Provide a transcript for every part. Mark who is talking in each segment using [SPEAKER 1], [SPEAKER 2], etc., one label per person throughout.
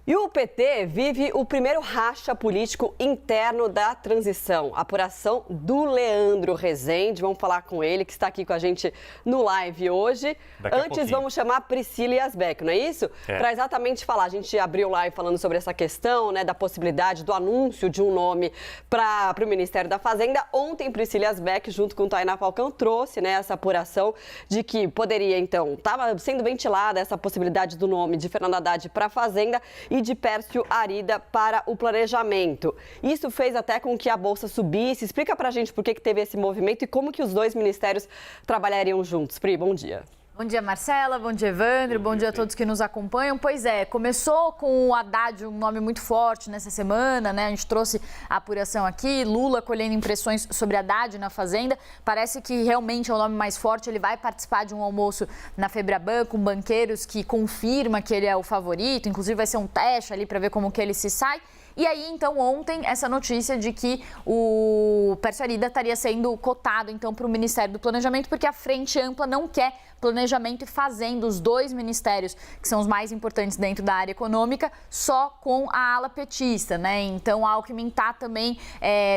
[SPEAKER 1] E o PT vive o primeiro racha político interno da transição. Apuração do Leandro Rezende. Vamos falar com ele, que está aqui com a gente no live hoje. Antes, vamos chamar Priscila Yazbek, não é isso? Para exatamente falar. A gente abriu o live falando sobre essa questão, né, da possibilidade do anúncio de um nome para o Ministério da Fazenda. Ontem, Priscila Yazbek, junto com Tainá Falcão, trouxe, né, essa apuração de que poderia, então, estava sendo ventilada essa possibilidade do nome de Fernando Haddad para a Fazenda e de Pércio Arida para o planejamento. Isso fez até com que a Bolsa subisse. Explica pra gente por que teve esse movimento e como que os dois ministérios trabalhariam juntos. Pri, bom dia.
[SPEAKER 2] Bom dia, Marcela. Bom dia, Evandro. Bom dia a todos que nos acompanham. Pois é, começou com o Haddad, um nome muito forte nessa semana, né? A gente trouxe a apuração aqui, Lula colhendo impressões sobre Haddad na Fazenda. Parece que realmente é o nome mais forte. Ele vai participar de um almoço na Febraban com banqueiros que confirma que ele é o favorito. Inclusive vai ser um teste ali para ver como que ele se sai. E aí, então, ontem, essa notícia de que o Pércio Arida estaria sendo cotado, então, para o Ministério do Planejamento, porque a Frente Ampla não quer planejamento e fazenda, os dois ministérios, que são os mais importantes dentro da área econômica, só com a ala petista, né? Então, a Alckmin está também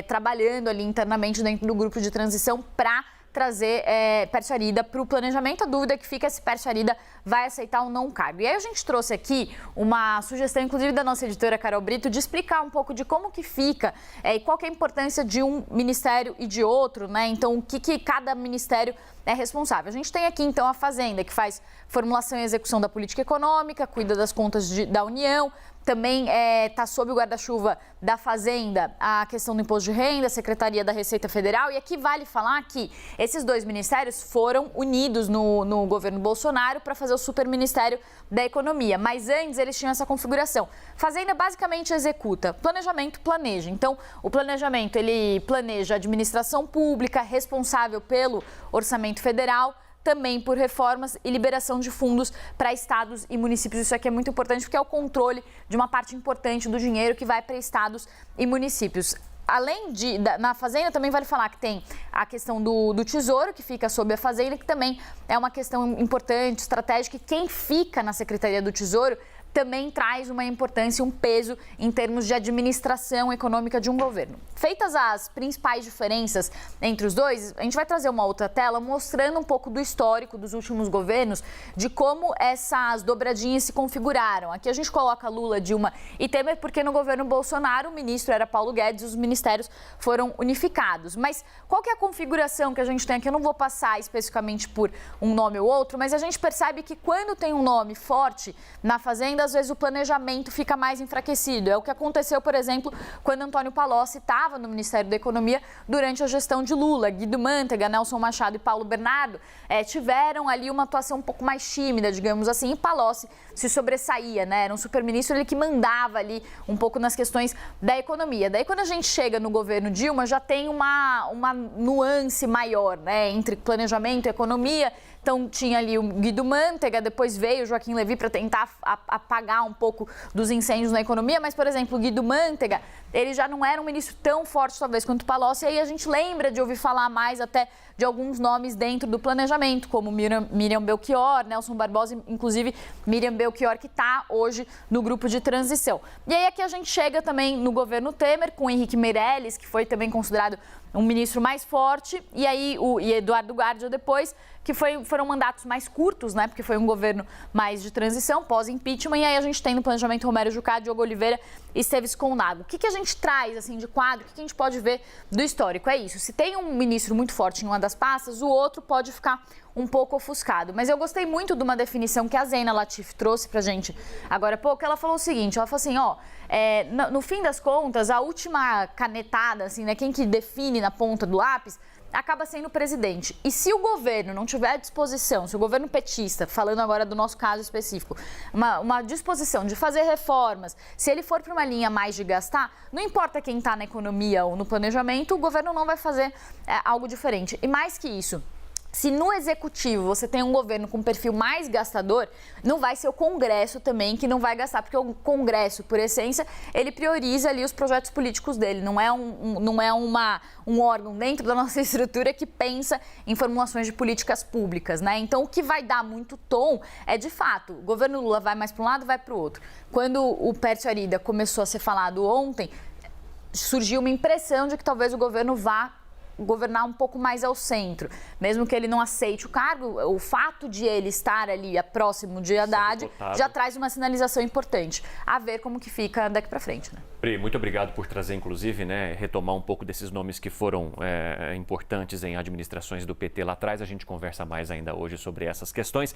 [SPEAKER 2] trabalhando ali internamente dentro do grupo de transição para trazer Pércio Arida para o planejamento. A dúvida que fica é se Pércio Arida vai aceitar ou não o cargo. E aí a gente trouxe aqui uma sugestão, inclusive da nossa editora Carol Brito, de explicar um pouco de como que fica e qual que é a importância de um ministério e de outro, né? Então, o que cada ministério é responsável. A gente tem aqui, então, a Fazenda, que faz formulação e execução da política econômica, cuida das contas da União, também está sob o guarda-chuva da Fazenda a questão do imposto de renda, a Secretaria da Receita Federal. E aqui vale falar que esses dois ministérios foram unidos no governo Bolsonaro para fazer o superministério da Economia. Mas antes eles tinham essa configuração. Fazenda basicamente executa, planejamento planeja. Então, o planejamento, ele planeja a administração pública, responsável pelo orçamento federal, também por reformas e liberação de fundos para estados e municípios. Isso aqui é muito importante porque é o controle de uma parte importante do dinheiro que vai para estados e municípios. Além na Fazenda, também vale falar que tem a questão do Tesouro, que fica sob a Fazenda, que também é uma questão importante, estratégica, e quem fica na Secretaria do Tesouro também traz uma importância, um peso em termos de administração econômica de um governo. Feitas as principais diferenças entre os dois, a gente vai trazer uma outra tela mostrando um pouco do histórico dos últimos governos, de como essas dobradinhas se configuraram. Aqui a gente coloca Lula, Dilma e Temer, porque no governo Bolsonaro o ministro era Paulo Guedes e os ministérios foram unificados. Mas qual que é a configuração que a gente tem aqui? Eu não vou passar especificamente por um nome ou outro, mas a gente percebe que quando tem um nome forte na Fazenda, às vezes o planejamento fica mais enfraquecido. É o que aconteceu, por exemplo, quando Antônio Palocci estava no Ministério da Economia durante a gestão de Lula. Guido Mantega, Nelson Machado e Paulo Bernardo tiveram ali uma atuação um pouco mais tímida, digamos assim, e Palocci se sobressaía, né? Era um superministro, ele que mandava ali um pouco nas questões da economia. Daí, quando a gente chega no governo Dilma, já tem uma nuance maior, né, entre planejamento e economia. Então, tinha ali o Guido Mantega, depois veio o Joaquim Levy para tentar apagar um pouco dos incêndios na economia, mas, por exemplo, o Guido Mantega, ele já não era um ministro tão forte, talvez, quanto o Palocci, e aí a gente lembra de ouvir falar mais até de alguns nomes dentro do planejamento, como Miriam Belchior, Nelson Barbosa, inclusive Miriam Belchior, que está hoje no grupo de transição. E aí aqui a gente chega também no governo Temer, com Henrique Meirelles, que foi também considerado um ministro mais forte, e aí e Eduardo Guardia depois, que foram mandatos mais curtos, né? Porque foi um governo mais de transição, pós-impeachment, e aí a gente tem no planejamento Romero Jucá, Diogo Oliveira e Esteves Conago. O que a gente traz, assim, de quadro, o que a gente pode ver do histórico? É isso, se tem um ministro muito forte em uma das pastas, o outro pode ficar um pouco ofuscado. Mas eu gostei muito de uma definição que a Zeina Latif trouxe pra gente agora há pouco. Ela falou o seguinte, ela falou assim, no fim das contas, a última canetada, assim, né, quem que define na ponta do lápis, acaba sendo o presidente. E se o governo não tiver à disposição, se o governo petista, falando agora do nosso caso específico, uma disposição de fazer reformas, se ele for para uma linha mais de gastar, não importa quem está na economia ou no planejamento, o governo não vai fazer algo diferente. E mais que isso, Se no executivo você tem um governo com perfil mais gastador, não vai ser o Congresso também que não vai gastar, porque o Congresso, por essência, ele prioriza ali os projetos políticos dele, não é um órgão dentro da nossa estrutura que pensa em formulações de políticas públicas, né? Então, o que vai dar muito tom é, de fato, o governo Lula vai mais para um lado, vai para o outro. Quando o Pércio Arida começou a ser falado ontem, surgiu uma impressão de que talvez o governo vá governar um pouco mais ao centro, mesmo que ele não aceite o cargo, o fato de ele estar ali próximo de Haddad já traz uma sinalização importante. A ver como que fica daqui para frente, né?
[SPEAKER 3] Pri, muito obrigado por trazer, inclusive, né, retomar um pouco desses nomes que foram importantes em administrações do PT lá atrás. A gente conversa mais ainda hoje sobre essas questões.